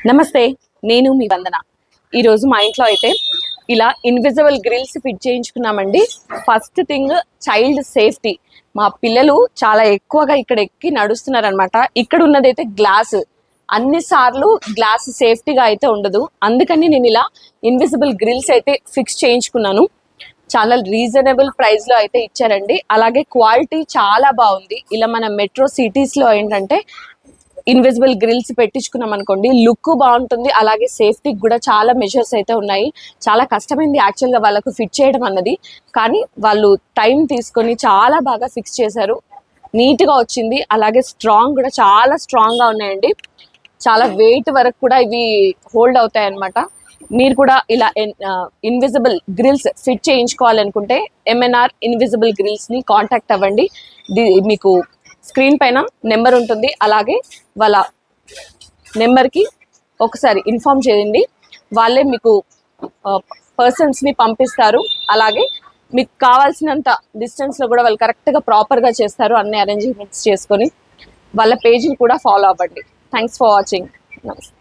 నమస్తే, నేను మీ వందన. ఈరోజు మా ఇంట్లో అయితే ఇలా ఇన్విజిబుల్ గ్రిల్స్ ఫిట్ చేయించుకున్నామండి. First thing child safety. మా పిల్లలు చాలా ఎక్కువగా ఇక్కడ ఎక్కి నడుస్తున్నారనమాట. ఇక్కడ ఉన్నదైతే గ్లాస్, అన్నిసార్లు గ్లాస్ సేఫ్టీగా అయితే ఉండదు. అందుకని నేను ఇలా ఇన్విజిబుల్ గ్రిల్స్ అయితే ఫిక్స్ చేయించుకున్నాను. చాలా రీజనబుల్ ప్రైస్లో అయితే ఇచ్చారండి. అలాగే క్వాలిటీ చాలా బాగుంది. ఇలా మన మెట్రో సిటీస్లో ఏంటంటే ఇన్విజిబుల్ గ్రిల్స్ పెట్టించుకున్నాం అనుకోండి, లుక్ బాగుంటుంది. అలాగే సేఫ్టీకి కూడా చాలా మెజర్స్ అయితే ఉన్నాయి. చాలా కష్టమైంది యాక్చువల్గా వాళ్ళకు ఫిట్ చేయడం అన్నది, కానీ వాళ్ళు టైం తీసుకొని చాలా బాగా ఫిక్స్ చేశారు. నీట్గా వచ్చింది. అలాగే స్ట్రాంగ్ కూడా చాలా స్ట్రాంగ్గా ఉన్నాయండి. చాలా వెయిట్ వరకు కూడా ఇవి హోల్డ్ అవుతాయి అన్నమాట. మీరు కూడా ఇలా ఇన్విజిబుల్ గ్రిల్స్ ఫిట్ చేయించుకోవాలనుకుంటే ఎంఎన్ఆర్ ఇన్విజిబుల్ గ్రిల్స్ని కాంటాక్ట్ అవ్వండి. మీకు స్క్రీన్ పైన నెంబర్ ఉంటుంది. అలాగే వాళ్ళ నెంబర్కి ఒకసారి ఇన్ఫామ్ చేయండి. వాళ్ళే మీకు పర్సన్స్ని పంపిస్తారు. అలాగే మీకు కావాల్సినంత డిస్టెన్స్లో కూడా వాళ్ళు కరెక్ట్గా ప్రాపర్గా చేస్తారు. అన్ని అరేంజ్మెంట్స్ చేసుకొని వాళ్ళ పేజ్ని కూడా ఫాలో అవ్వండి. Thanks for watching. నమస్తే.